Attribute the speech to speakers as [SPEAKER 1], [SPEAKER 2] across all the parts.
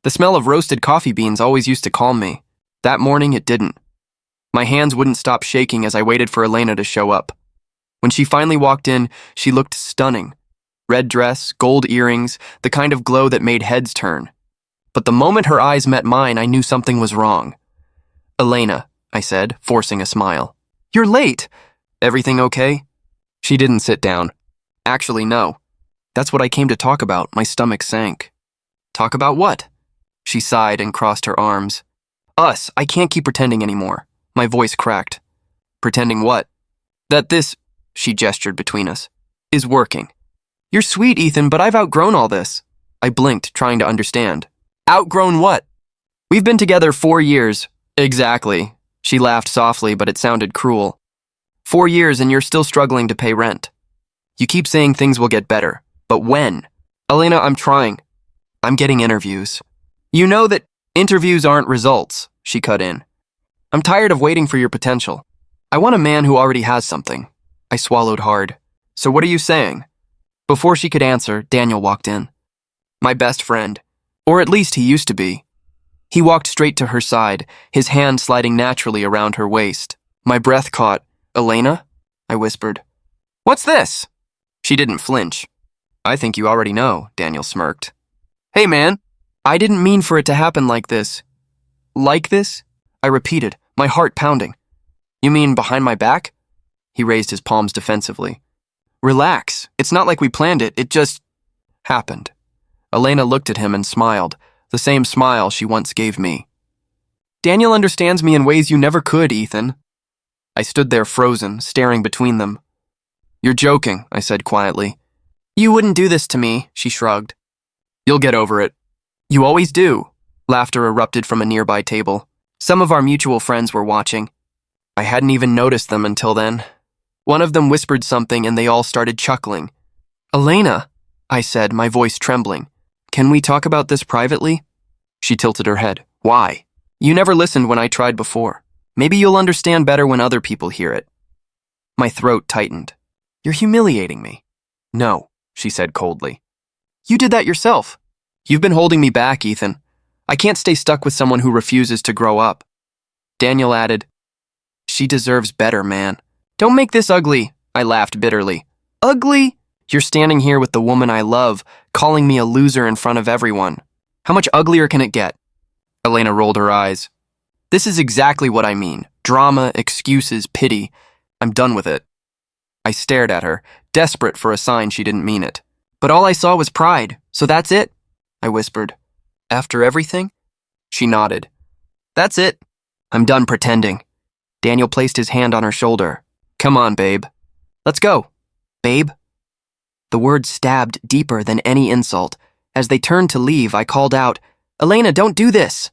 [SPEAKER 1] The smell of roasted coffee beans always used to calm me. That morning, it didn't. My hands wouldn't stop shaking as I waited for Elena to show up. When she finally walked in, she looked stunning. Red dress, gold earrings, the kind of glow that made heads turn. But the moment her eyes met mine, I knew something was wrong. "Elena," I said, forcing a smile. "You're late. Everything okay?" She didn't sit down. "Actually, no. That's what I came to talk about." My stomach sank. "Talk about what?" She sighed and crossed her arms. "Us. I can't keep pretending anymore." My voice cracked. "Pretending what?" "That this," she gestured between us, "is working." "You're sweet, Ethan, but I've outgrown all this." I blinked, trying to understand. "Outgrown what?" "We've been together 4 years." "Exactly." She laughed softly, but it sounded cruel. 4 years and you're still struggling to pay rent. You keep saying things will get better, but when? "Elena, I'm trying. I'm getting interviews." "You know that interviews aren't results," she cut in. "I'm tired of waiting for your potential. I want a man who already has something." I swallowed hard. "So what are you saying?" Before she could answer, Daniel walked in. My best friend. Or at least he used to be. He walked straight to her side, his hand sliding naturally around her waist. My breath caught. "Elena?" I whispered. "What's this?" She didn't flinch. "I think you already know," Daniel smirked. "Hey, man. I didn't mean for it to happen like this." "Like this?" I repeated, my heart pounding. "You mean behind my back?" He raised his palms defensively. "Relax. It's not like we planned it. It just happened." Elena looked at him and smiled, the same smile she once gave me. "Daniel understands me in ways you never could, Ethan." I stood there frozen, staring between them. "You're joking," I said quietly. "You wouldn't do this to me," she shrugged. "You'll get over it." "You always do." Laughter erupted from a nearby table. Some of our mutual friends were watching. I hadn't even noticed them until then. One of them whispered something and they all started chuckling. "Elena," I said, my voice trembling. "Can we talk about this privately?" She tilted her head. "Why?" "You never listened when I tried before. Maybe you'll understand better when other people hear it." My throat tightened. "You're humiliating me." "No," she said coldly. "You did that yourself. You've been holding me back, Ethan. I can't stay stuck with someone who refuses to grow up." Daniel added, "She deserves better, man." "Don't make this ugly," I laughed bitterly. "Ugly? You're standing here with the woman I love, calling me a loser in front of everyone. How much uglier can it get?" Elena rolled her eyes. "This is exactly what I mean. Drama, excuses, pity. I'm done with it." I stared at her, desperate for a sign she didn't mean it. "But all I saw was pride, so that's it?" I whispered. "After everything?" She nodded. "That's it. I'm done pretending." Daniel placed his hand on her shoulder. "Come on, babe. Let's go." "Babe?" The word stabbed deeper than any insult. As they turned to leave, I called out, "Elena, don't do this."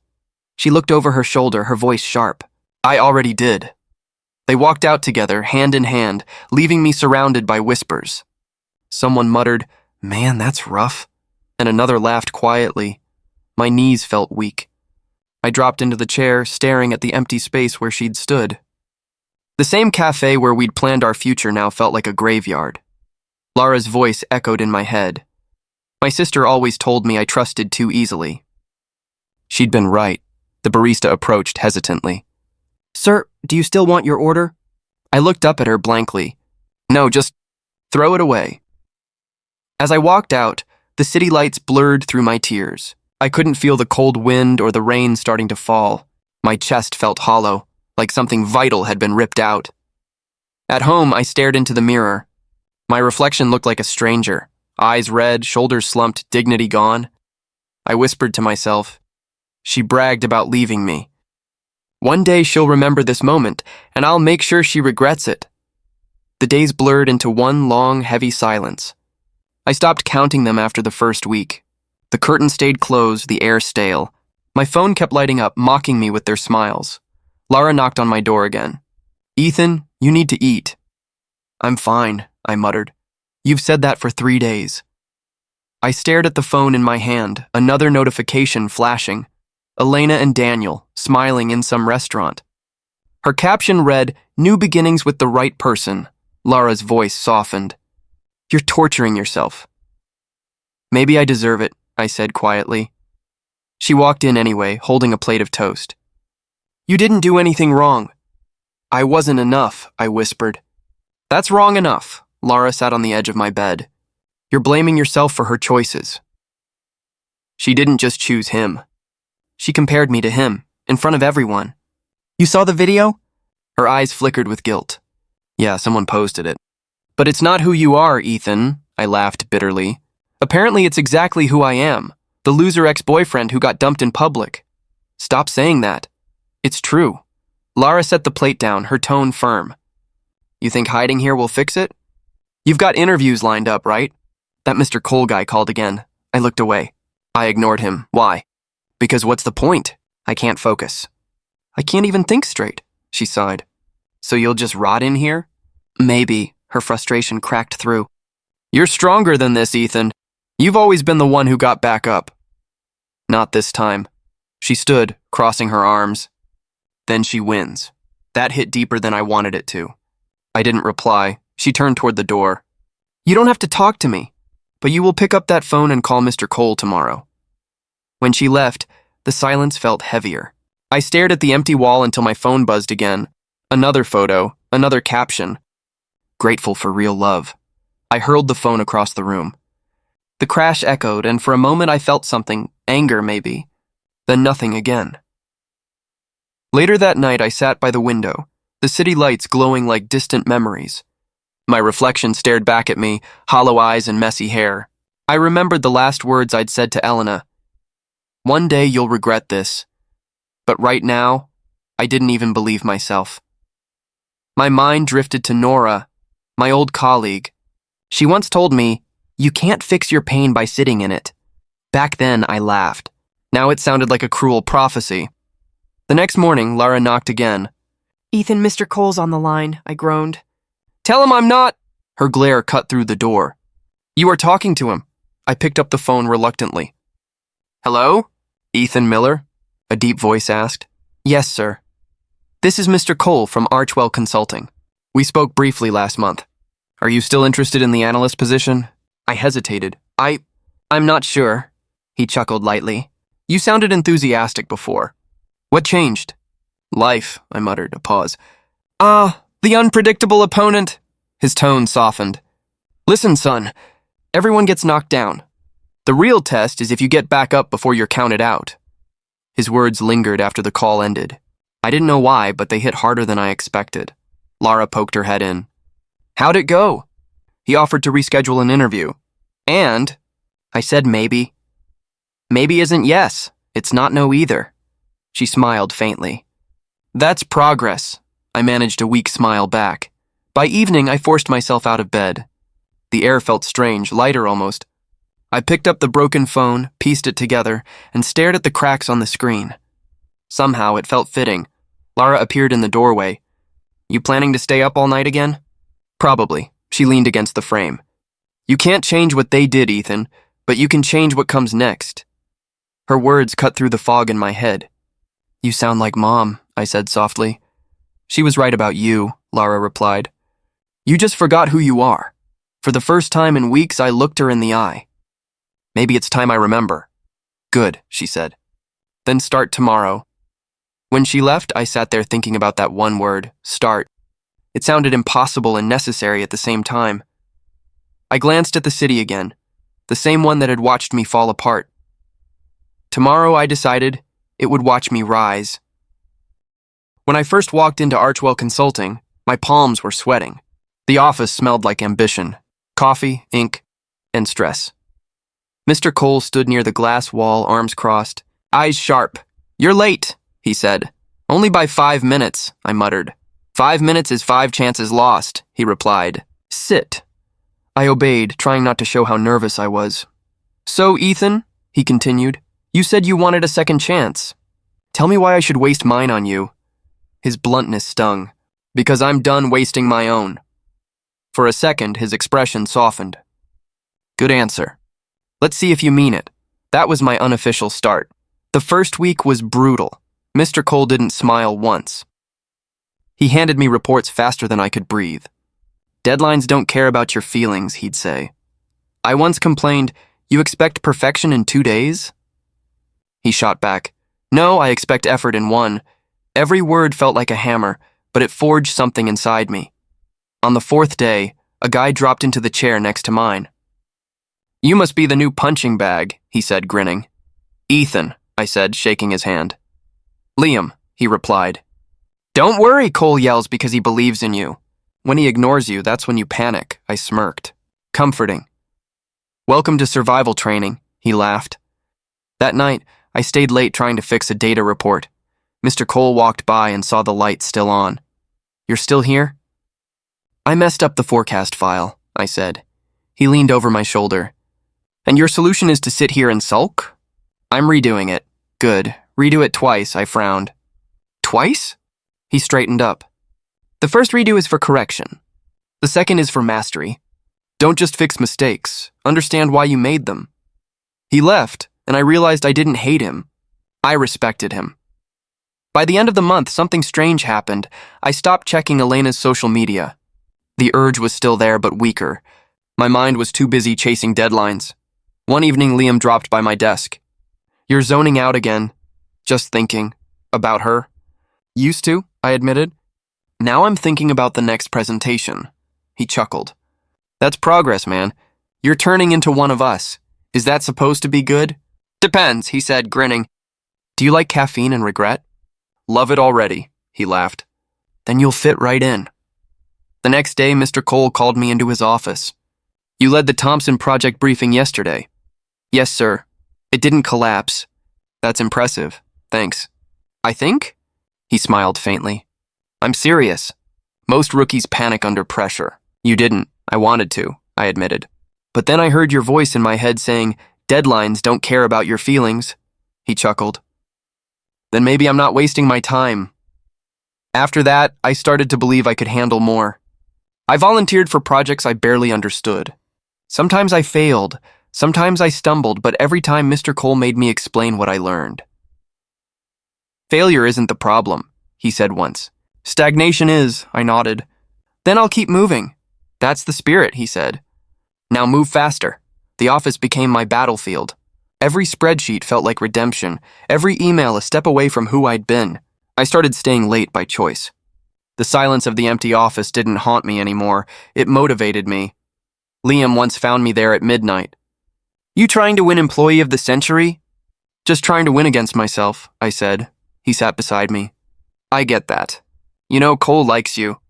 [SPEAKER 1] She looked over her shoulder, her voice sharp. "I already did." They walked out together, hand in hand, leaving me surrounded by whispers. Someone muttered, "Man, that's rough," and another laughed quietly. My knees felt weak. I dropped into the chair, staring at the empty space where she'd stood. The same cafe where we'd planned our future now felt like a graveyard. Lara's voice echoed in my head. My sister always told me I trusted too easily. She'd been right. The barista approached hesitantly. "Sir, do you still want your order?" I looked up at her blankly. "No, just throw it away." As I walked out, the city lights blurred through my tears. I couldn't feel the cold wind or the rain starting to fall. My chest felt hollow, like something vital had been ripped out. At home, I stared into the mirror. My reflection looked like a stranger, eyes red, shoulders slumped, dignity gone. I whispered to myself, "She bragged about leaving me. One day she'll remember this moment, and I'll make sure she regrets it." The days blurred into one long, heavy silence. I stopped counting them after the first week. The curtain stayed closed, the air stale. My phone kept lighting up, mocking me with their smiles. Lara knocked on my door again. "Ethan, you need to eat." "I'm fine," I muttered. "You've said that for 3 days." I stared at the phone in my hand, another notification flashing. Elena and Daniel, smiling in some restaurant. Her caption read, "New beginnings with the right person." Lara's voice softened. "You're torturing yourself." "Maybe I deserve it," I said quietly. She walked in anyway, holding a plate of toast. You didn't do anything wrong. I wasn't enough, I whispered. That's wrong enough. Lara sat on the edge of my bed. You're blaming yourself for her choices. She didn't just choose him. She compared me to him, in front of everyone. You saw the video? Her eyes flickered with guilt. Yeah, someone posted it. But it's not who you are, Ethan, I laughed bitterly. Apparently it's exactly who I am, the loser ex-boyfriend who got dumped in public. Stop saying that. It's true. Lara set the plate down, her tone firm. You think hiding here will fix it? You've got interviews lined up, right? That Mr. Cole guy called again. I looked away. I ignored him. Why? Because what's the point? I can't focus. I can't even think straight, she sighed. So you'll just rot in here? Maybe. Her frustration cracked through. You're stronger than this, Ethan. You've always been the one who got back up. Not this time. She stood, crossing her arms. Then she wins. That hit deeper than I wanted it to. I didn't reply. She turned toward the door. You don't have to talk to me, but you will pick up that phone and call Mr. Cole tomorrow. When she left, the silence felt heavier. I stared at the empty wall until my phone buzzed again. Another photo, another caption. Grateful for real love. I hurled the phone across the room. The crash echoed, and for a moment I felt something, anger maybe. Then nothing again. Later that night I sat by the window, the city lights glowing like distant memories. My reflection stared back at me, hollow eyes and messy hair. I remembered the last words I'd said to Elena. One day you'll regret this. But right now, I didn't even believe myself. My mind drifted to Nora, my old colleague. She once told me, you can't fix your pain by sitting in it. Back then, I laughed. Now it sounded like a cruel prophecy. The next morning, Lara knocked again. Ethan, Mr. Cole's on the line, I groaned. Tell him I'm not. Her glare cut through the door. You are talking to him. I picked up the phone reluctantly. Hello? Ethan Miller? A deep voice asked. Yes, sir. This is Mr. Cole from Archwell Consulting. We spoke briefly last month. Are you still interested in the analyst position? I hesitated. I'm not sure. He chuckled lightly. You sounded enthusiastic before. What changed? Life, I muttered, a pause. The unpredictable opponent. His tone softened. Listen, son, everyone gets knocked down. The real test is if you get back up before you're counted out. His words lingered after the call ended. I didn't know why, but they hit harder than I expected. Lara poked her head in. How'd it go? He offered to reschedule an interview. And, I said maybe. Maybe isn't yes. It's not no either. She smiled faintly. That's progress. I managed a weak smile back. By evening, I forced myself out of bed. The air felt strange, lighter almost. I picked up the broken phone, pieced it together, and stared at the cracks on the screen. Somehow, it felt fitting. Lara appeared in the doorway. You planning to stay up all night again? Probably. She leaned against the frame. You can't change what they did, Ethan, but you can change what comes next. Her words cut through the fog in my head. You sound like Mom, I said softly. She was right about you, Lara replied. You just forgot who you are. For the first time in weeks, I looked her in the eye. Maybe it's time I remember. Good, she said. Then start tomorrow. When she left, I sat there thinking about that one word, start. It sounded impossible and necessary at the same time. I glanced at the city again, the same one that had watched me fall apart. Tomorrow, I decided, it would watch me rise. When I first walked into Archwell Consulting, my palms were sweating. The office smelled like ambition, coffee, ink, and stress. Mr. Cole stood near the glass wall, arms crossed, eyes sharp. You're late, he said. Only by 5 minutes, I muttered. 5 minutes is 5 chances lost, he replied. Sit. I obeyed, trying not to show how nervous I was. So, Ethan, he continued, you said you wanted a second chance. Tell me why I should waste mine on you. His bluntness stung. Because I'm done wasting my own. For a second, his expression softened. Good answer. Let's see if you mean it. That was my unofficial start. The first week was brutal. Mr. Cole didn't smile once. He handed me reports faster than I could breathe. Deadlines don't care about your feelings, he'd say. I once complained, you expect perfection in 2 days? He shot back. No, I expect effort in one. Every word felt like a hammer, but it forged something inside me. On the fourth day, a guy dropped into the chair next to mine. You must be the new punching bag, he said, grinning. Ethan, I said, shaking his hand. Liam, he replied. Don't worry, Cole yells because he believes in you. When he ignores you, that's when you panic, I smirked. Comforting. Welcome to survival training, he laughed. That night, I stayed late trying to fix a data report. Mr. Cole walked by and saw the light still on. You're still here? I messed up the forecast file, I said. He leaned over my shoulder. And your solution is to sit here and sulk? I'm redoing it. Good. Redo it twice, I frowned. Twice? He straightened up. The first redo is for correction. The second is for mastery. Don't just fix mistakes. Understand why you made them. He left, and I realized I didn't hate him. I respected him. By the end of the month, something strange happened. I stopped checking Elena's social media. The urge was still there, but weaker. My mind was too busy chasing deadlines. One evening, Liam dropped by my desk. You're zoning out again. Just thinking. About her. Used to, I admitted. Now I'm thinking about the next presentation. He chuckled. That's progress, man. You're turning into one of us. Is that supposed to be good? Depends, he said, grinning. Do you like caffeine and regret? Love it already, he laughed. Then you'll fit right in. The next day, Mr. Cole called me into his office. You led the Thompson project briefing yesterday. Yes, sir. It didn't collapse. That's impressive. Thanks. I think? He smiled faintly. I'm serious. Most rookies panic under pressure. You didn't. I wanted to, I admitted. But then I heard your voice in my head saying, deadlines don't care about your feelings. He chuckled. Then maybe I'm not wasting my time. After that, I started to believe I could handle more. I volunteered for projects I barely understood. Sometimes I failed, sometimes I stumbled, but every time Mr. Cole made me explain what I learned. Failure isn't the problem, he said once. Stagnation is, I nodded. Then I'll keep moving. That's the spirit, he said. Now move faster. The office became my battlefield. Every spreadsheet felt like redemption, every email a step away from who I'd been. I started staying late by choice. The silence of the empty office didn't haunt me anymore. It motivated me. Liam once found me there at midnight. You trying to win Employee of the Century? Just trying to win against myself, I said. He sat beside me. I get that. You know, Cole likes you.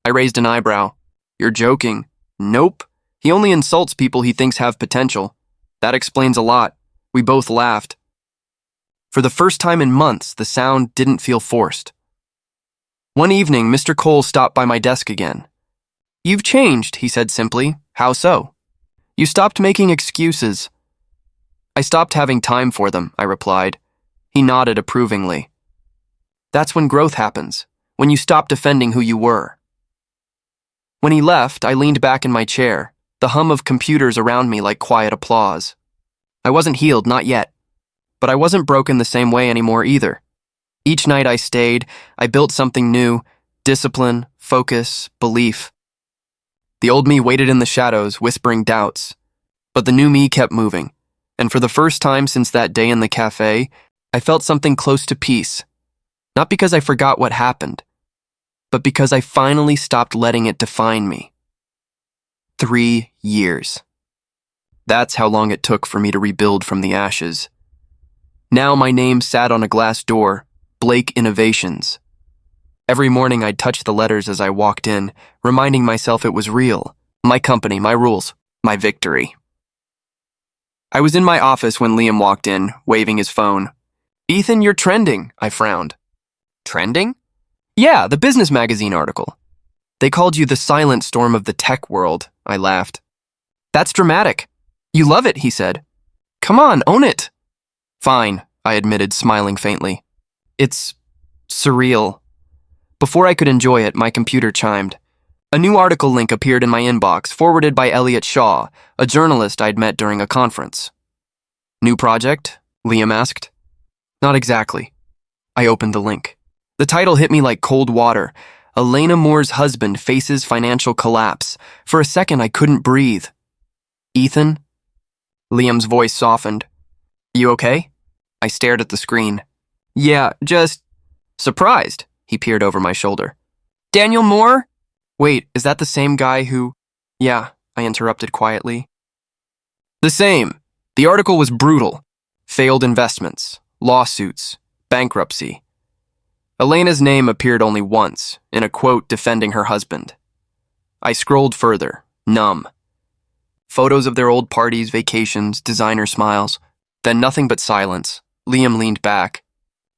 [SPEAKER 1] I raised an eyebrow. You're joking. Nope. He only insults people he thinks have potential. That explains a lot. We both laughed. For the first time in months, the sound didn't feel forced. One evening, Mr. Cole stopped by my desk again. You've changed, he said simply. How so? You stopped making excuses. I stopped having time for them, I replied. He nodded approvingly. That's when growth happens, when you stop defending who you were. When he left, I leaned back in my chair, the hum of computers around me like quiet applause. I wasn't healed, not yet. But I wasn't broken the same way anymore either. Each night I stayed, I built something new, discipline, focus, belief. The old me waited in the shadows, whispering doubts. But the new me kept moving, and for the first time since that day in the cafe, I felt something close to peace. Not because I forgot what happened, but because I finally stopped letting it define me. 3 years. That's how long it took for me to rebuild from the ashes. Now my name sat on a glass door, Blake Innovations. Every morning I'd touch the letters as I walked in, reminding myself it was real. My company, my rules, my victory. I was in my office when Liam walked in, waving his phone. Ethan, you're trending, I frowned. Trending? Yeah, the business magazine article. They called you the silent storm of the tech world, I laughed. That's dramatic. You love it, he said. Come on, own it. Fine, I admitted, smiling faintly. It's surreal. Before I could enjoy it, my computer chimed. A new article link appeared in my inbox, forwarded by Elliot Shaw, a journalist I'd met during a conference. New project? Liam asked. Not exactly. I opened the link. The title hit me like cold water. Elena Moore's husband faces financial collapse. For a second, I couldn't breathe. Ethan? Liam's voice softened. You okay? I stared at the screen. Yeah, just surprised. He peered over my shoulder. Daniel Moore? Wait, is that the same guy who... Yeah, I interrupted quietly. The same. The article was brutal. Failed investments, lawsuits, bankruptcy. Elena's name appeared only once, in a quote defending her husband. I scrolled further, numb. Photos of their old parties, vacations, designer smiles. Then nothing but silence. Liam leaned back.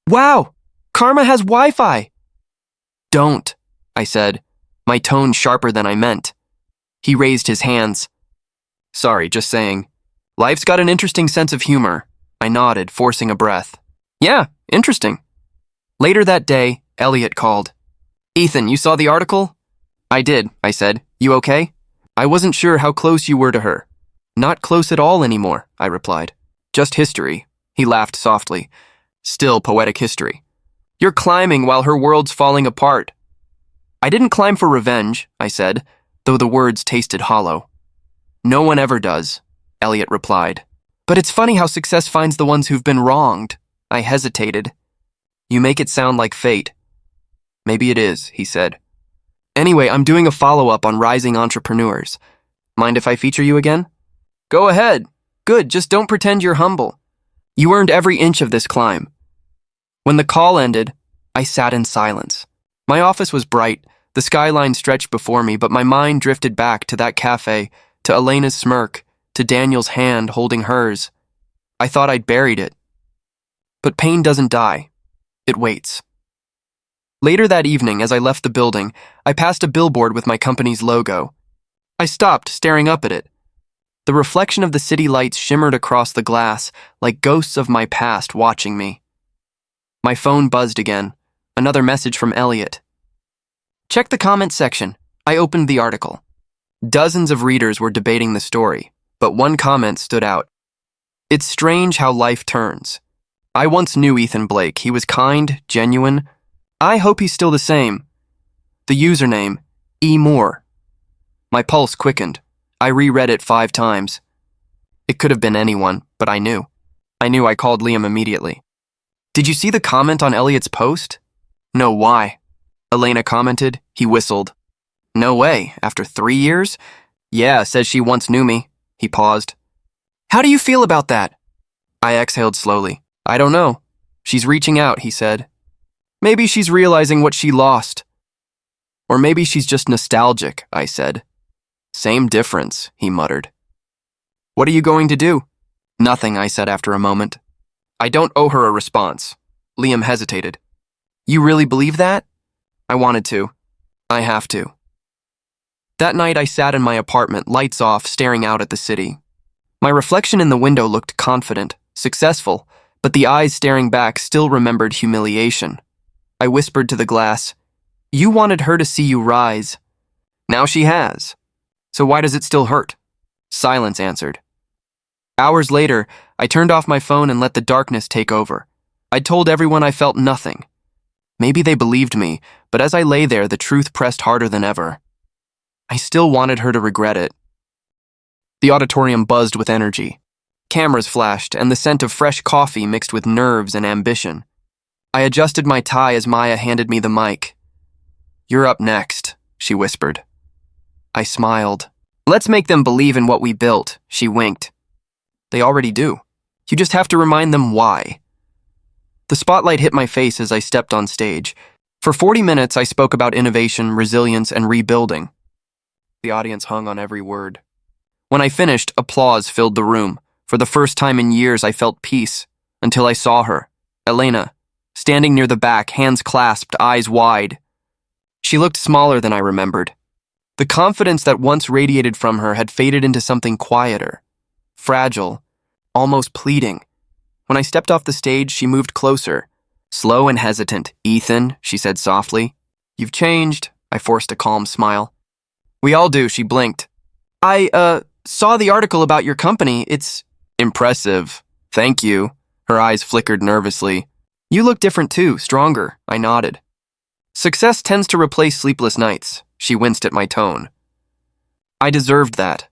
[SPEAKER 1] Wow! Karma has Wi-Fi! Don't, I said, my tone sharper than I meant. He raised his hands. Sorry, just saying. Life's got an interesting sense of humor. I nodded, forcing a breath. Yeah, interesting. Later that day, Elliot called. Ethan, you saw the article? I did, I said. You okay? I wasn't sure how close you were to her. Not close at all anymore, I replied. Just history. He laughed softly. Still poetic history. You're climbing while her world's falling apart. I didn't climb for revenge, I said, though the words tasted hollow. No one ever does, Elliot replied. But it's funny how success finds the ones who've been wronged. I hesitated. You make it sound like fate. Maybe it is, he said. Anyway, I'm doing a follow-up on rising entrepreneurs. Mind if I feature you again? Go ahead. Good, just don't pretend you're humble. You earned every inch of this climb. When the call ended, I sat in silence. My office was bright, the skyline stretched before me, but my mind drifted back to that cafe, to Elena's smirk, to Daniel's hand holding hers. I thought I'd buried it. But pain doesn't die. It waits. Later that evening, as I left the building, I passed a billboard with my company's logo. I stopped, staring up at it. The reflection of the city lights shimmered across the glass, like ghosts of my past watching me. My phone buzzed again. Another message from Elliot. Check the comments section. I opened the article. Dozens of readers were debating the story, but one comment stood out. It's strange how life turns. I once knew Ethan Blake. He was kind, genuine. I hope he's still the same. The username, E. Moore. My pulse quickened. I reread it 5 times. It could have been anyone, but I knew. I called Liam immediately. Did you see the comment on Elliot's post? No, why? Elena commented. He whistled. No way, after 3 years? Yeah, says she once knew me. He paused. How do you feel about that? I exhaled slowly. I don't know. She's reaching out, he said. Maybe she's realizing what she lost. Or maybe she's just nostalgic, I said. Same difference, he muttered. What are you going to do? Nothing, I said after a moment. I don't owe her a response. Liam hesitated. You really believe that? I wanted to. I have to. That night I sat in my apartment, lights off, staring out at the city. My reflection in the window looked confident, successful, but the eyes staring back still remembered humiliation. I whispered to the glass, You wanted her to see you rise. Now she has. So why does it still hurt? Silence answered. Hours later, I turned off my phone and let the darkness take over. I'd told everyone I felt nothing. Maybe they believed me, but as I lay there, the truth pressed harder than ever. I still wanted her to regret it. The auditorium buzzed with energy. Cameras flashed, and the scent of fresh coffee mixed with nerves and ambition. I adjusted my tie as Maya handed me the mic. You're up next, she whispered. I smiled. Let's make them believe in what we built, she winked. They already do. You just have to remind them why. The spotlight hit my face as I stepped on stage. For 40 minutes, I spoke about innovation, resilience, and rebuilding. The audience hung on every word. When I finished, applause filled the room. For the first time in years, I felt peace, until I saw her, Elena, standing near the back, hands clasped, eyes wide. She looked smaller than I remembered. The confidence that once radiated from her had faded into something quieter, fragile, almost pleading. When I stepped off the stage, she moved closer, slow and hesitant. Ethan, she said softly. You've changed, I forced a calm smile. We all do, she blinked. I, saw the article about your company. It's impressive. Thank you. Her eyes flickered nervously. You look different too, stronger, I nodded. Success tends to replace sleepless nights. She winced at my tone. I deserved that.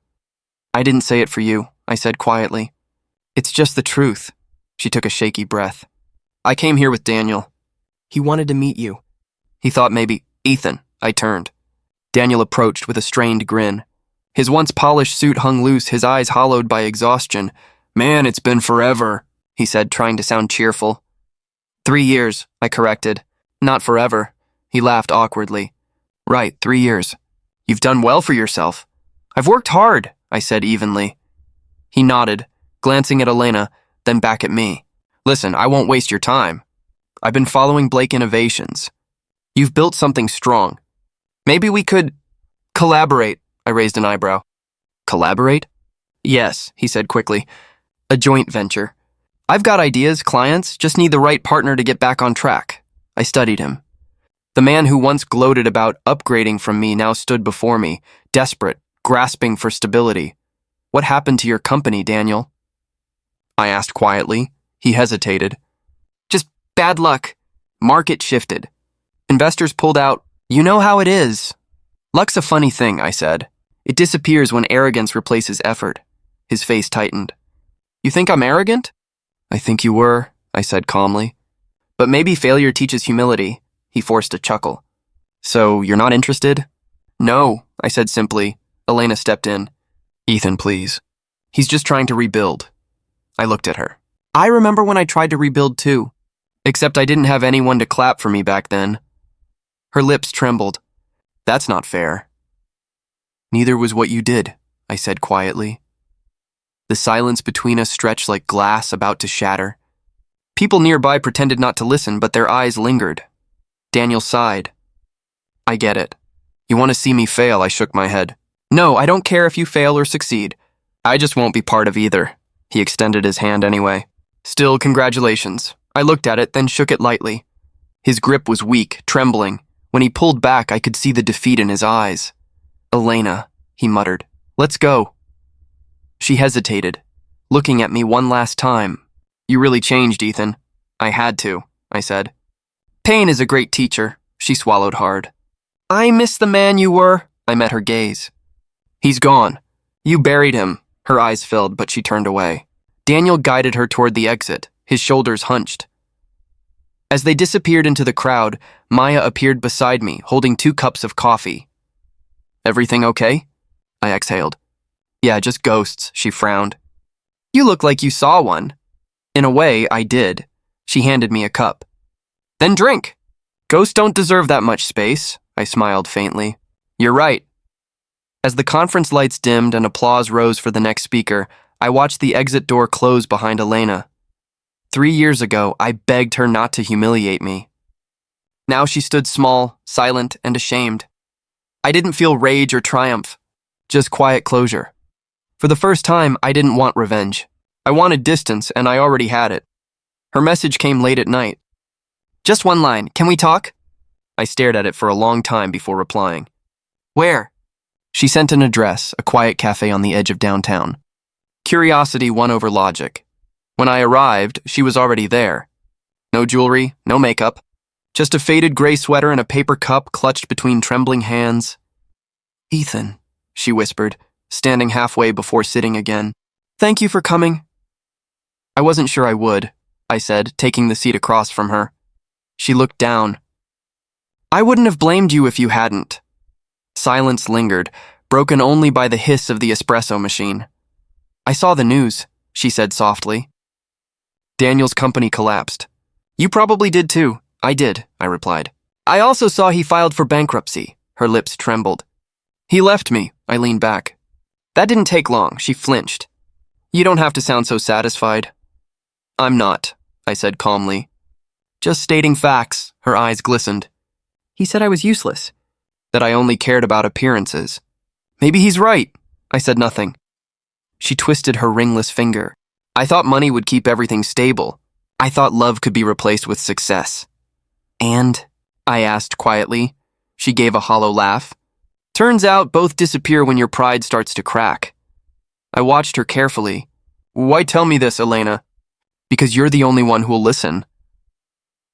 [SPEAKER 1] I didn't say it for you, I said quietly. It's just the truth. She took a shaky breath. I came here with Daniel. He wanted to meet you. He thought maybe, Ethan, I turned. Daniel approached with a strained grin. His once polished suit hung loose, his eyes hollowed by exhaustion. Man, it's been forever, he said, trying to sound cheerful. 3 years, I corrected. Not forever. He laughed awkwardly. Right, 3 years. You've done well for yourself. I've worked hard, I said evenly. He nodded, glancing at Elena, then back at me. Listen, I won't waste your time. I've been following Blake Innovations. You've built something strong. Maybe we could collaborate, I raised an eyebrow. Collaborate? Yes, he said quickly. A joint venture. I've got ideas, clients, just need the right partner to get back on track. I studied him. The man who once gloated about upgrading from me now stood before me, desperate, grasping for stability. What happened to your company, Daniel? I asked quietly. He hesitated. Just bad luck. Market shifted. Investors pulled out. You know how it is. Luck's a funny thing, I said. It disappears when arrogance replaces effort. His face tightened. You think I'm arrogant? I think you were, I said calmly. But maybe failure teaches humility. He forced a chuckle. So you're not interested? No, I said simply. Elena stepped in. Ethan, please. He's just trying to rebuild. I looked at her. I remember when I tried to rebuild too. Except I didn't have anyone to clap for me back then. Her lips trembled. That's not fair. Neither was what you did, I said quietly. The silence between us stretched like glass about to shatter. People nearby pretended not to listen, but their eyes lingered. Daniel sighed. I get it. You want to see me fail, I shook my head. No, I don't care if you fail or succeed. I just won't be part of either. He extended his hand anyway. Still, congratulations. I looked at it, then shook it lightly. His grip was weak, trembling. When he pulled back, I could see the defeat in his eyes. Elena, he muttered. Let's go. She hesitated, looking at me one last time. You really changed, Ethan. I had to, I said. Pain is a great teacher, she swallowed hard. I miss the man you were. I met her gaze. He's gone. You buried him. Her eyes filled, but she turned away. Daniel guided her toward the exit, his shoulders hunched. As they disappeared into the crowd, Maya appeared beside me, holding 2 cups of coffee. Everything okay? I exhaled. Yeah, just ghosts, she frowned. You look like you saw one. In a way, I did. She handed me a cup. Then drink. Ghosts don't deserve that much space, I smiled faintly. You're right. As the conference lights dimmed and applause rose for the next speaker, I watched the exit door close behind Elena. 3 years ago, I begged her not to humiliate me. Now she stood small, silent, and ashamed. I didn't feel rage or triumph, just quiet closure. For the first time, I didn't want revenge. I wanted distance, and I already had it. Her message came late at night. Just one line, can we talk? I stared at it for a long time before replying. Where? She sent an address, a quiet cafe on the edge of downtown. Curiosity won over logic. When I arrived, she was already there. No jewelry, no makeup. Just a faded gray sweater and a paper cup clutched between trembling hands. Ethan, she whispered, standing halfway before sitting again. Thank you for coming. I wasn't sure I would, I said, taking the seat across from her. She looked down. I wouldn't have blamed you if you hadn't. Silence lingered, broken only by the hiss of the espresso machine. I saw the news, she said softly. Daniel's company collapsed. You probably did too. I did, I replied. I also saw he filed for bankruptcy. Her lips trembled. He left me, I leaned back. That didn't take long, she flinched. You don't have to sound so satisfied. I'm not, I said calmly. Just stating facts, her eyes glistened. He said I was useless, that I only cared about appearances. Maybe he's right, I said nothing. She twisted her ringless finger. I thought money would keep everything stable. I thought love could be replaced with success. And? I asked quietly. She gave a hollow laugh. Turns out both disappear when your pride starts to crack. I watched her carefully. Why tell me this, Elena? Because you're the only one who'll listen.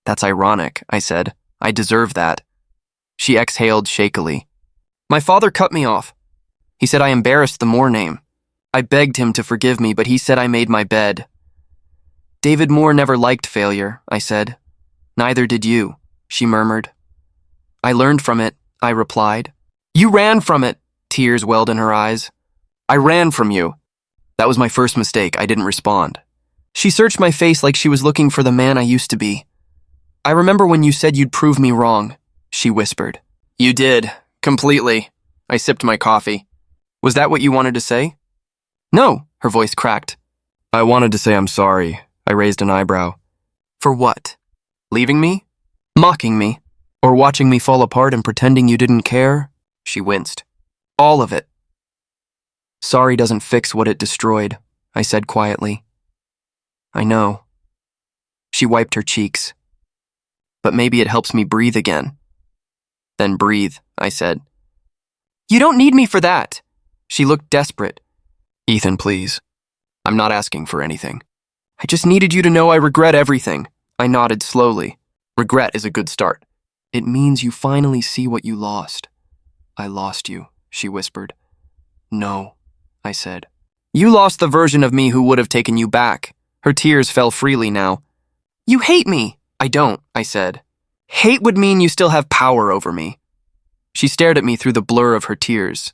[SPEAKER 1] That's ironic, I said. I deserve that. She exhaled shakily. My father cut me off. He said I embarrassed the Moore name. I begged him to forgive me, but he said I made my bed. David Moore never liked failure, I said. Neither did you, she murmured. I learned from it, I replied. You ran from it, tears welled in her eyes. I ran from you. That was my first mistake, I didn't respond. She searched my face like she was looking for the man I used to be. I remember when you said you'd prove me wrong, she whispered. You did, completely. I sipped my coffee. Was that what you wanted to say? No, her voice cracked. I wanted to say I'm sorry. I raised an eyebrow. For what? Leaving me? Mocking me? Or watching me fall apart and pretending you didn't care? She winced. All of it. Sorry doesn't fix what it destroyed, I said quietly. I know. She wiped her cheeks. But maybe it helps me breathe again. Then breathe, I said. You don't need me for that. She looked desperate. Ethan, please. I'm not asking for anything. I just needed you to know I regret everything. I nodded slowly. Regret is a good start. It means you finally see what you lost. I lost you, she whispered. No, I said. You lost the version of me who would have taken you back. Her tears fell freely now. You hate me. I don't, I said. Hate would mean you still have power over me. She stared at me through the blur of her tears.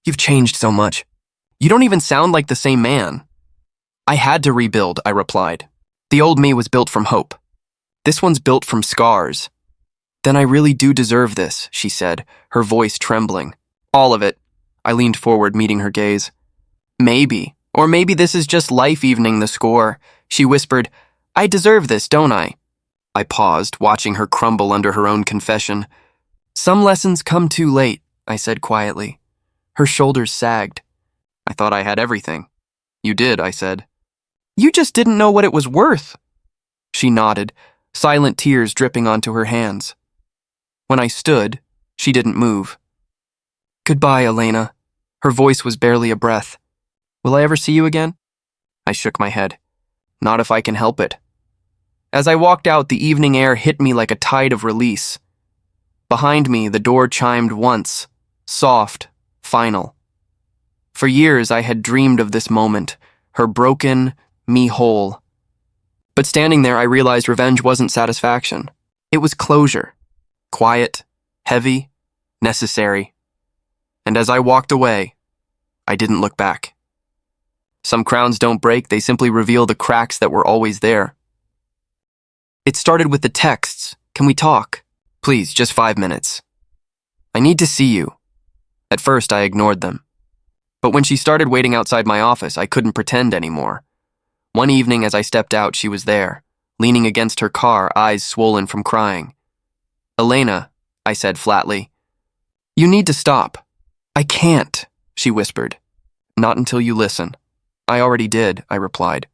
[SPEAKER 1] You've changed so much. You don't even sound like the same man. I had to rebuild, I replied. The old me was built from hope. This one's built from scars. Then I really do deserve this, she said, her voice trembling. All of it. I leaned forward, meeting her gaze. Maybe. Or maybe this is just life evening the score. She whispered, I deserve this, don't I? I paused, watching her crumble under her own confession. Some lessons come too late, I said quietly. Her shoulders sagged. I thought I had everything. You did, I said. You just didn't know what it was worth. She nodded, silent tears dripping onto her hands. When I stood, she didn't move. Goodbye, Elena. Her voice was barely a breath. Will I ever see you again? I shook my head. Not if I can help it. As I walked out, the evening air hit me like a tide of release. Behind me, the door chimed once, soft, final. For years, I had dreamed of this moment, her broken, me whole. But standing there, I realized revenge wasn't satisfaction. It was closure. Quiet, heavy, necessary. And as I walked away, I didn't look back. Some crowns don't break, they simply reveal the cracks that were always there. It started with the texts. Can we talk? Please, just 5 minutes. I need to see you. At first, I ignored them. But when she started waiting outside my office, I couldn't pretend anymore. One evening as I stepped out, she was there, leaning against her car, eyes swollen from crying. Elena, I said flatly, you need to stop. I can't, she whispered. Not until you listen. I already did, I replied.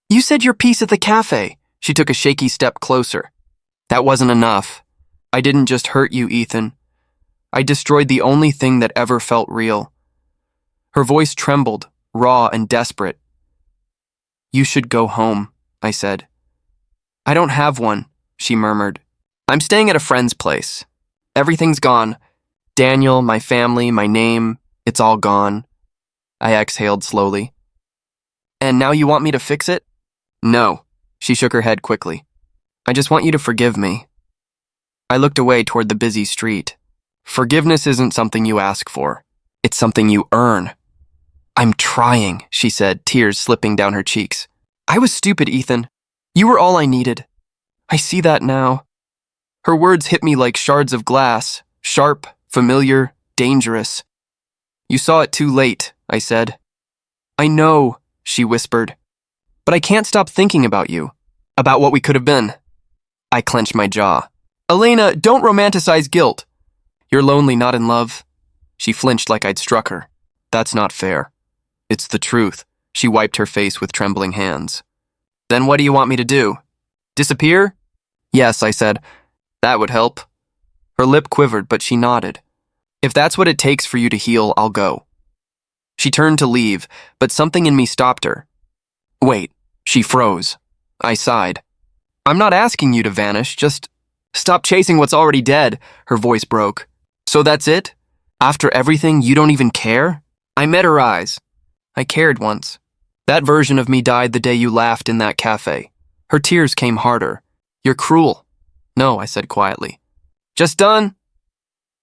[SPEAKER 1] You said your piece at the cafe. She took a shaky step closer. That wasn't enough. I didn't just hurt you, Ethan. I destroyed the only thing that ever felt real. Her voice trembled, raw and desperate. You should go home, I said. I don't have one, she murmured. I'm staying at a friend's place. Everything's gone. Daniel, my family, my name, it's all gone. I exhaled slowly. And now you want me to fix it? No, she shook her head quickly. I just want you to forgive me. I looked away toward the busy street. Forgiveness isn't something you ask for. It's something you earn. I'm trying, she said, tears slipping down her cheeks. I was stupid, Ethan. You were all I needed. I see that now. Her words hit me like shards of glass, sharp, familiar, dangerous. You saw it too late, I said. I know, she whispered. But I can't stop thinking about you, about what we could have been. I clenched my jaw. Elena, don't romanticize guilt. You're lonely, not in love. She flinched like I'd struck her. That's not fair. It's the truth. She wiped her face with trembling hands. Then what do you want me to do? Disappear? Yes, I said. That would help. Her lip quivered, but she nodded. If that's what it takes for you to heal, I'll go. She turned to leave, but something in me stopped her. Wait, she froze. I sighed. I'm not asking you to vanish, just stop chasing what's already dead, her voice broke. So that's it? After everything, you don't even care? I met her eyes. I cared once. That version of me died the day you laughed in that cafe. Her tears came harder. You're cruel. No, I said quietly. Just done?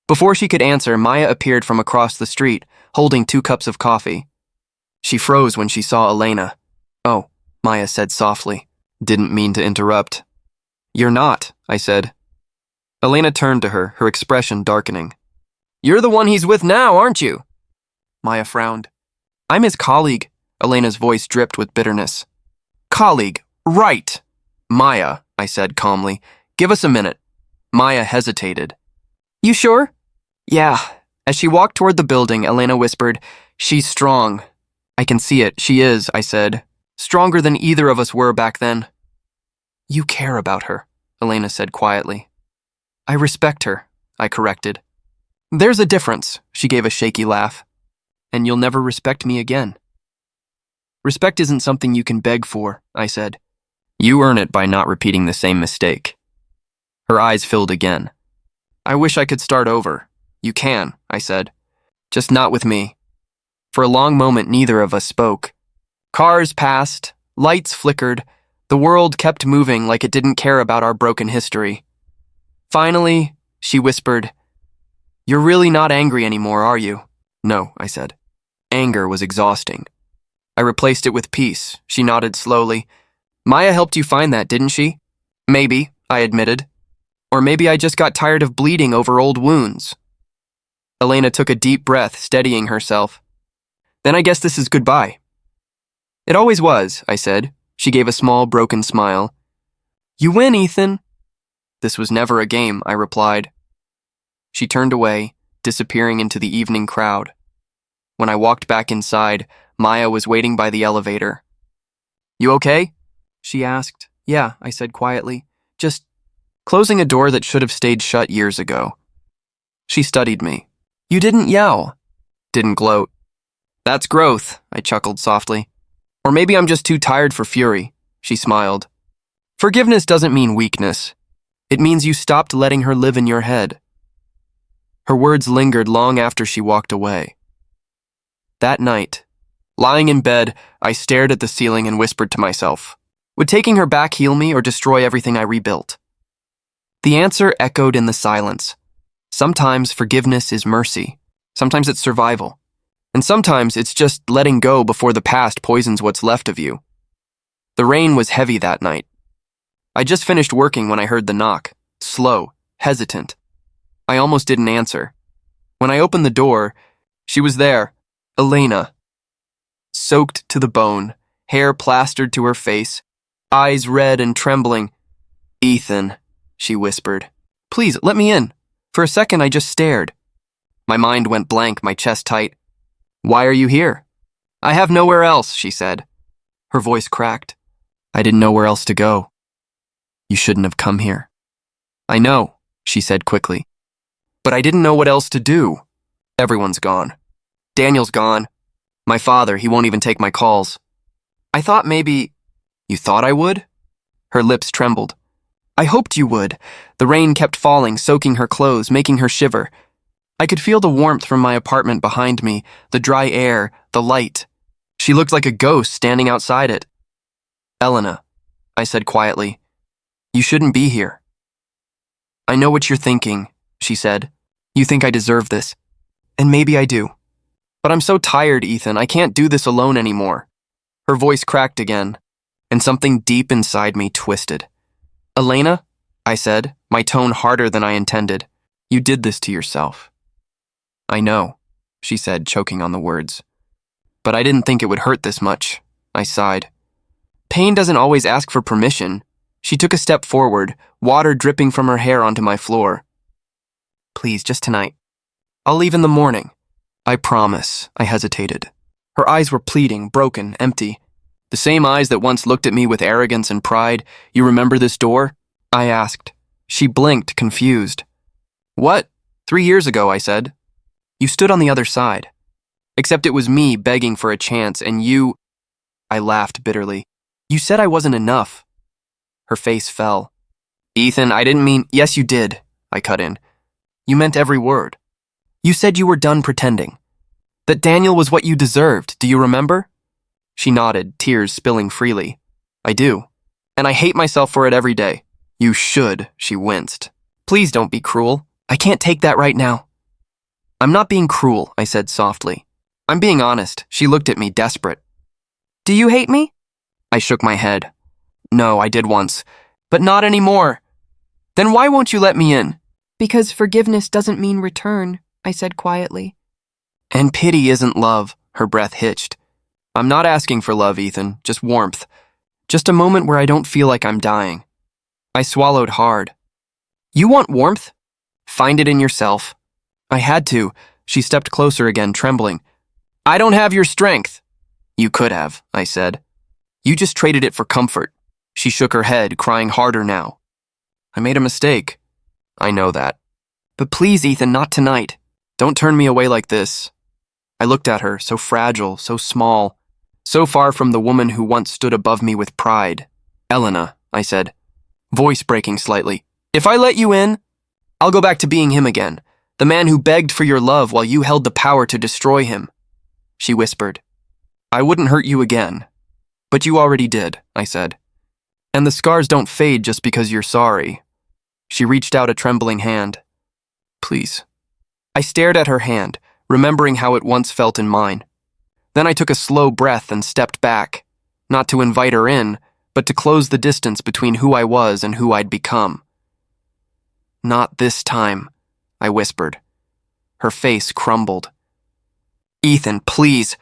[SPEAKER 1] Before she could answer, Maya appeared from across the street, holding 2 cups of coffee. She froze when she saw Elena. Oh, Maya said softly. Didn't mean to interrupt. You're not, I said. Elena turned to her, her expression darkening. You're the one he's with now, aren't you? Maya frowned. I'm his colleague. Elena's voice dripped with bitterness. Colleague, right. Maya, I said calmly. Give us a minute. Maya hesitated. You sure? Yeah. As she walked toward the building, Elena whispered, She's strong. I can see it. She is, I said. Stronger than either of us were back then. You care about her, Elena said quietly. I respect her, I corrected. There's a difference, she gave a shaky laugh. And you'll never respect me again. Respect isn't something you can beg for, I said. You earn it by not repeating the same mistake. Her eyes filled again. I wish I could start over. You can, I said. Just not with me. For a long moment, neither of us spoke. Cars passed, lights flickered, the world kept moving like it didn't care about our broken history. Finally, she whispered, You're really not angry anymore, are you? No, I said. Anger was exhausting. I replaced it with peace. She nodded slowly. Maya helped you find that, didn't she? Maybe, I admitted. Or maybe I just got tired of bleeding over old wounds. Elena took a deep breath, steadying herself. Then I guess this is goodbye. It always was, I said. She gave a small, broken smile. You win, Ethan. This was never a game, I replied. She turned away, disappearing into the evening crowd. When I walked back inside, Maya was waiting by the elevator. You okay? She asked. Yeah, I said quietly. Just closing a door that should have stayed shut years ago. She studied me. You didn't yell. Didn't gloat. That's growth, I chuckled softly. Or maybe I'm just too tired for fury, she smiled. Forgiveness doesn't mean weakness. It means you stopped letting her live in your head. Her words lingered long after she walked away. That night, lying in bed, I stared at the ceiling and whispered to myself, would taking her back heal me or destroy everything I rebuilt? The answer echoed in the silence. Sometimes forgiveness is mercy. Sometimes it's survival. And sometimes it's just letting go before the past poisons what's left of you. The rain was heavy that night. I just finished working when I heard the knock, slow, hesitant. I almost didn't answer. When I opened the door, she was there, Elena. Soaked to the bone, hair plastered to her face, eyes red and trembling. Ethan, she whispered. Please, let me in. For a second, I just stared. My mind went blank, my chest tight. Why are you here? I have nowhere else, she said. Her voice cracked. I didn't know where else to go. You shouldn't have come here. I know, she said quickly. But I didn't know what else to do. Everyone's gone. Daniel's gone. My father, he won't even take my calls. I thought maybe... You thought I would? Her lips trembled. I hoped you would. The rain kept falling, soaking her clothes, making her shiver. I could feel the warmth from my apartment behind me, the dry air, the light. She looked like a ghost standing outside it. Elena, I said quietly, you shouldn't be here. I know what you're thinking, she said. You think I deserve this. And maybe I do. But I'm so tired, Ethan. I can't do this alone anymore. Her voice cracked again, and something deep inside me twisted. Elena, I said, my tone harder than I intended. You did this to yourself. I know, she said, choking on the words. But I didn't think it would hurt this much. I sighed. Pain doesn't always ask for permission. She took a step forward, water dripping from her hair onto my floor. Please, just tonight. I'll leave in the morning. I promise, I hesitated. Her eyes were pleading, broken, empty. The same eyes that once looked at me with arrogance and pride. You remember this door? I asked. She blinked, confused. What? 3 years ago, I said. You stood on the other side. Except it was me begging for a chance, and you... I laughed bitterly. You said I wasn't enough. Her face fell. Ethan, I didn't mean... Yes, you did, I cut in. You meant every word. You said you were done pretending. That Daniel was what you deserved, do you remember? She nodded, tears spilling freely. I do. And I hate myself for it every day. You should, she winced. Please don't be cruel. I can't take that right now. I'm not being cruel, I said softly. I'm being honest. She looked at me, desperate. Do you hate me? I shook my head. No, I did once, but not anymore. Then why won't you let me in?
[SPEAKER 2] Because forgiveness doesn't mean return, I said quietly.
[SPEAKER 1] And pity isn't love, her breath hitched. I'm not asking for love, Ethan, just warmth. Just a moment where I don't feel like I'm dying. I swallowed hard. You want warmth? Find it in yourself. I had to. She stepped closer again, trembling. I don't have your strength. You could have, I said. You just traded it for comfort. She shook her head, crying harder now. I made a mistake. I know that. But please, Ethan, not tonight. Don't turn me away like this. I looked at her, so fragile, so small, so far from the woman who once stood above me with pride. Elena, I said, voice breaking slightly. If I let you in, I'll go back to being him again, the man who begged for your love while you held the power to destroy him. She whispered. I wouldn't hurt you again. But you already did, I said. And the scars don't fade just because you're sorry. She reached out a trembling hand. Please. I stared at her hand, remembering how it once felt in mine. Then I took a slow breath and stepped back, not to invite her in, but to close the distance between who I was and who I'd become. Not this time, I whispered. Her face crumbled. Ethan, please.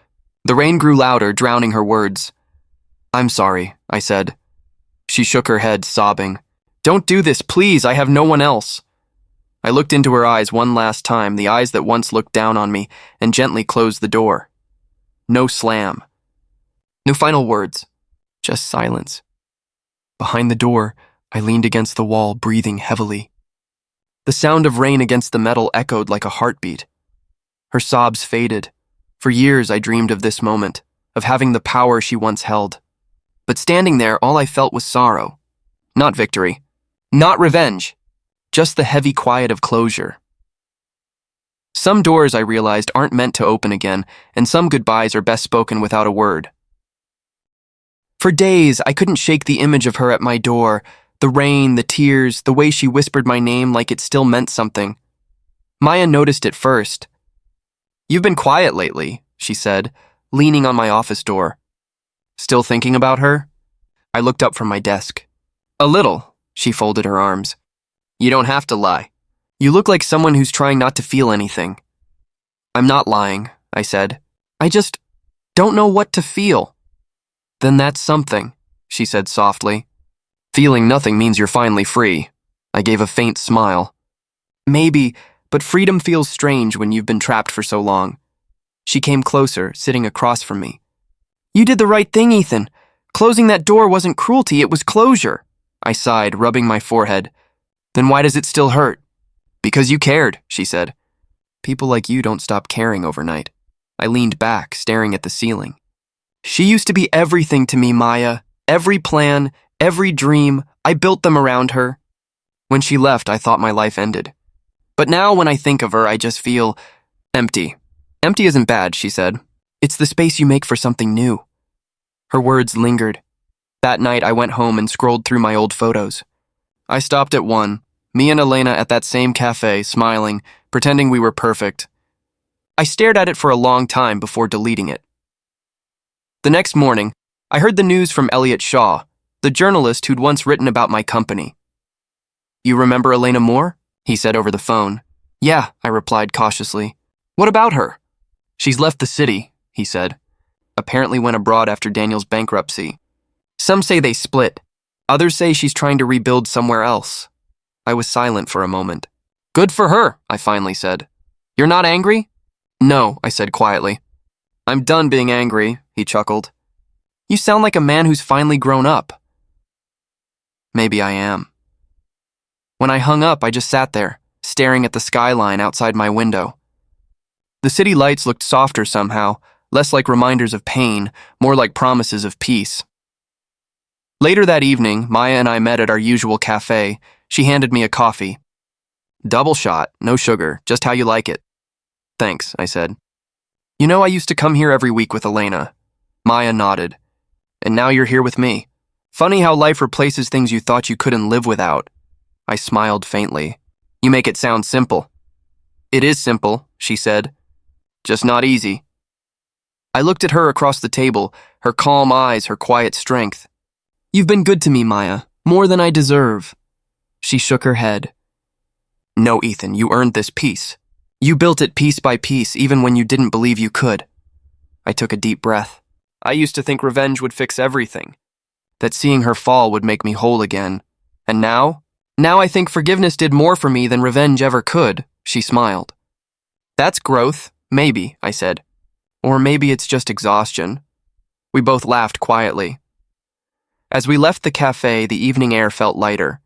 [SPEAKER 1] The rain grew louder, drowning her words. I'm sorry, I said. She shook her head, sobbing. Don't do this, please, I have no one else. I looked into her eyes one last time, the eyes that once looked down on me, and gently closed the door. No slam. No final words, just silence. Behind the door, I leaned against the wall, breathing heavily. The sound of rain against the metal echoed like a heartbeat. Her sobs faded. For years I dreamed of this moment, of having the power she once held. But standing there, all I felt was sorrow. Not victory. Not revenge. Just the heavy quiet of closure. Some doors, I realized, aren't meant to open again, and some goodbyes are best spoken without a word. For days, I couldn't shake the image of her at my door, the rain, the tears, the way she whispered my name like it still meant something. Maya noticed it first. You've been quiet lately, she said, leaning on my office door. Still thinking about her? I looked up from my desk. A little, she folded her arms. You don't have to lie. You look like someone who's trying not to feel anything. I'm not lying, I said. I just don't know what to feel. Then that's something, she said softly. Feeling nothing means you're finally free. I gave a faint smile. Maybe, but freedom feels strange when you've been trapped for so long. She came closer, sitting across from me. You did the right thing, Ethan. Closing that door wasn't cruelty, it was closure. I sighed, rubbing my forehead. Then why does it still hurt? Because you cared, she said. People like you don't stop caring overnight. I leaned back, staring at the ceiling. She used to be everything to me, Maya. Every plan, every dream, I built them around her. When she left, I thought my life ended. But now when I think of her, I just feel empty. Empty isn't bad, she said. It's the space you make for something new. Her words lingered. That night, I went home and scrolled through my old photos. I stopped at one, me and Elena at that same cafe, smiling, pretending we were perfect. I stared at it for a long time before deleting it. The next morning, I heard the news from Elliot Shaw, the journalist who'd once written about my company. You remember Elena Moore? He said over the phone. Yeah, I replied cautiously. What about her? She's left the city, he said. Apparently went abroad after Daniel's bankruptcy. Some say they split. Others say she's trying to rebuild somewhere else. I was silent for a moment. Good for her, I finally said. You're not angry? No, I said quietly. I'm done being angry, he chuckled. You sound like a man who's finally grown up. Maybe I am. When I hung up, I just sat there, staring at the skyline outside my window. The city lights looked softer somehow, less like reminders of pain, more like promises of peace. Later that evening, Maya and I met at our usual cafe. She handed me a coffee. Double shot, no sugar, just how you like it. Thanks, I said. You know, I used to come here every week with Elena. Maya nodded. And now you're here with me. Funny how life replaces things you thought you couldn't live without. I smiled faintly. You make it sound simple. It is simple, she said. Just not easy. I looked at her across the table, her calm eyes, her quiet strength. You've been good to me, Maya, more than I deserve. She shook her head. No, Ethan, you earned this peace. You built it piece by piece, even when you didn't believe you could. I took a deep breath. I used to think revenge would fix everything, that seeing her fall would make me whole again. And now? Now I think forgiveness did more for me than revenge ever could, she smiled. That's growth, maybe, I said. Or maybe it's just exhaustion. We both laughed quietly. As we left the cafe, the evening air felt lighter.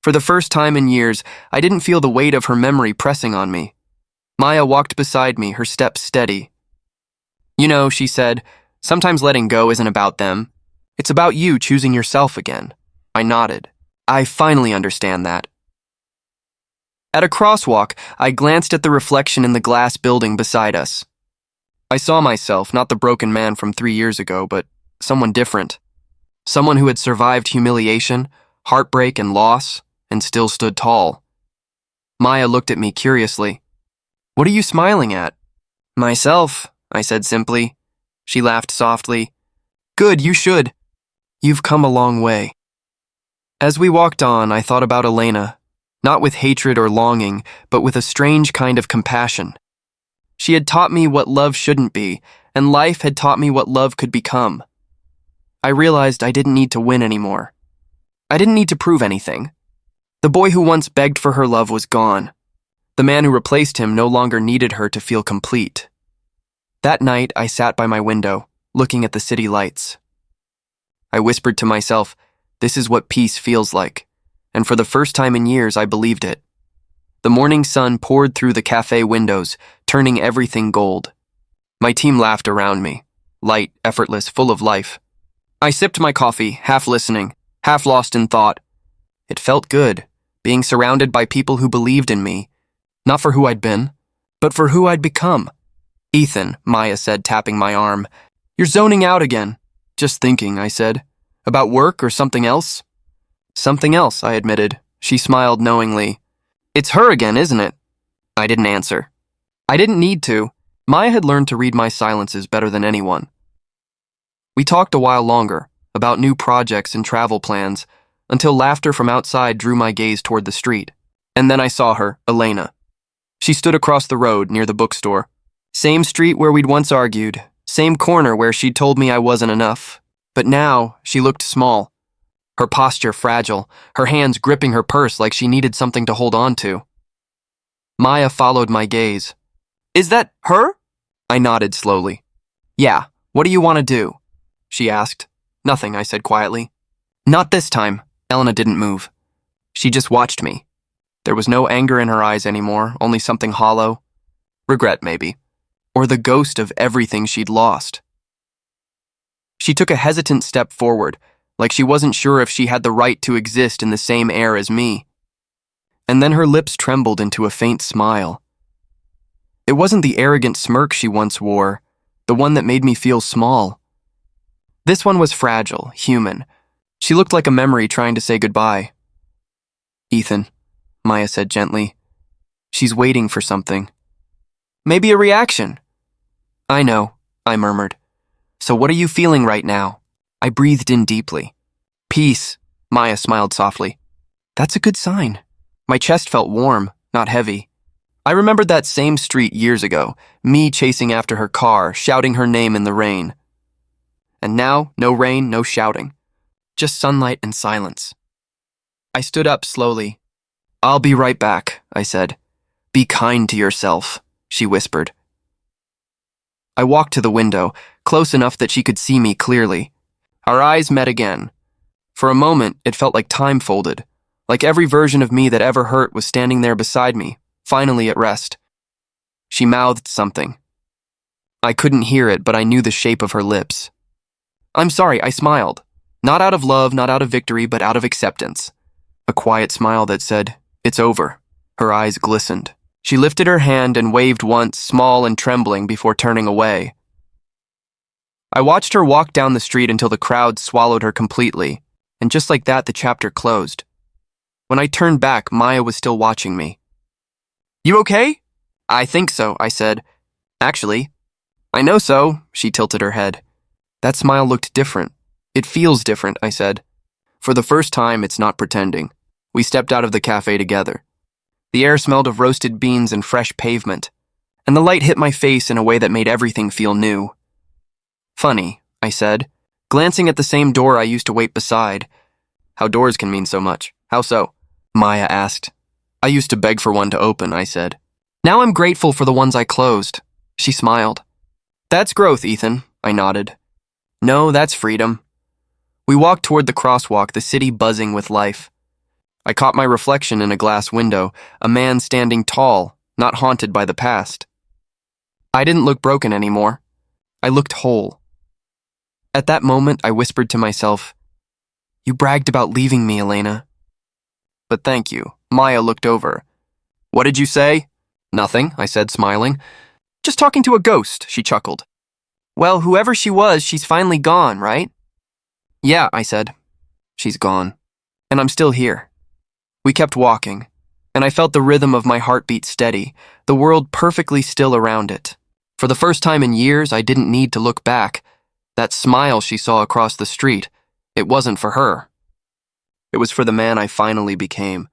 [SPEAKER 1] For the first time in years, I didn't feel the weight of her memory pressing on me. Maya walked beside me, her steps steady. You know, she said, sometimes letting go isn't about them. It's about you choosing yourself again. I nodded. I finally understand that. At a crosswalk, I glanced at the reflection in the glass building beside us. I saw myself, not the broken man from 3 years ago, but someone different. Someone who had survived humiliation, heartbreak, and loss, and still stood tall. Maya looked at me curiously. What are you smiling at? Myself, I said simply. She laughed softly. Good, you should. You've come a long way. As we walked on, I thought about Elena, not with hatred or longing, but with a strange kind of compassion. She had taught me what love shouldn't be, and life had taught me what love could become. I realized I didn't need to win anymore. I didn't need to prove anything. The boy who once begged for her love was gone. The man who replaced him no longer needed her to feel complete. That night, I sat by my window, looking at the city lights. I whispered to myself, this is what peace feels like, and for the first time in years, I believed it. The morning sun poured through the cafe windows, turning everything gold. My team laughed around me, light, effortless, full of life. I sipped my coffee, half listening, half lost in thought. It felt good, being surrounded by people who believed in me, not for who I'd been, but for who I'd become. Ethan, Maya said, tapping my arm. You're zoning out again. Just thinking, I said. About work or something else? Something else, I admitted. She smiled knowingly. It's her again, isn't it? I didn't answer. I didn't need to. Maya had learned to read my silences better than anyone. We talked a while longer, about new projects and travel plans, until laughter from outside drew my gaze toward the street. And then I saw her, Elena. She stood across the road near the bookstore. Same street where we'd once argued, same corner where she'd told me I wasn't enough. But now, she looked small. Her posture fragile, her hands gripping her purse like she needed something to hold on to. Maya followed my gaze. Is that her? I nodded slowly. Yeah, what do you want to do? She asked. Nothing, I said quietly. Not this time. Elena didn't move. She just watched me. There was no anger in her eyes anymore, only something hollow. Regret, maybe. Or the ghost of everything she'd lost. She took a hesitant step forward, like she wasn't sure if she had the right to exist in the same air as me. And then her lips trembled into a faint smile. It wasn't the arrogant smirk she once wore, the one that made me feel small. This one was fragile, human. She looked like a memory trying to say goodbye. Ethan, Maya said gently. She's waiting for something. Maybe a reaction. I know, I murmured. So what are you feeling right now? I breathed in deeply. Peace, Maya smiled softly. That's a good sign. My chest felt warm, not heavy. I remembered that same street years ago, me chasing after her car, shouting her name in the rain. And now, no rain, no shouting. Just sunlight and silence. I stood up slowly. I'll be right back, I said. Be kind to yourself, she whispered. I walked to the window, close enough that she could see me clearly. Our eyes met again. For a moment, it felt like time folded, like every version of me that ever hurt was standing there beside me, finally at rest. She mouthed something. I couldn't hear it, but I knew the shape of her lips. I'm sorry, I smiled. Not out of love, not out of victory, but out of acceptance. A quiet smile that said, it's over. Her eyes glistened. She lifted her hand and waved once, small and trembling, before turning away. I watched her walk down the street until the crowd swallowed her completely, and just like that, the chapter closed. When I turned back, Maya was still watching me. "You okay?" "I think so," I said. "Actually." "I know so," she tilted her head. That smile looked different. "It feels different," I said. For the first time, it's not pretending. We stepped out of the cafe together. The air smelled of roasted beans and fresh pavement, and the light hit my face in a way that made everything feel new. "Funny," I said, glancing at the same door I used to wait beside. How doors can mean so much. "How so?" Maya asked. "I used to beg for one to open," I said. "Now I'm grateful for the ones I closed." She smiled. "That's growth, Ethan," I nodded. "No, that's freedom." We walked toward the crosswalk, the city buzzing with life. I caught my reflection in a glass window, a man standing tall, not haunted by the past. I didn't look broken anymore. I looked whole. At that moment, I whispered to myself, "You bragged about leaving me, Elena." "But thank you." Maya looked over. "What did you say?" "Nothing," I said, smiling. "Just talking to a ghost," she chuckled. "Well, whoever she was, she's finally gone, right?" "Yeah," I said. "She's gone. And I'm still here." We kept walking, and I felt the rhythm of my heartbeat steady, the world perfectly still around it. For the first time in years, I didn't need to look back. That smile she saw across the street, it wasn't for her. It was for the man I finally became.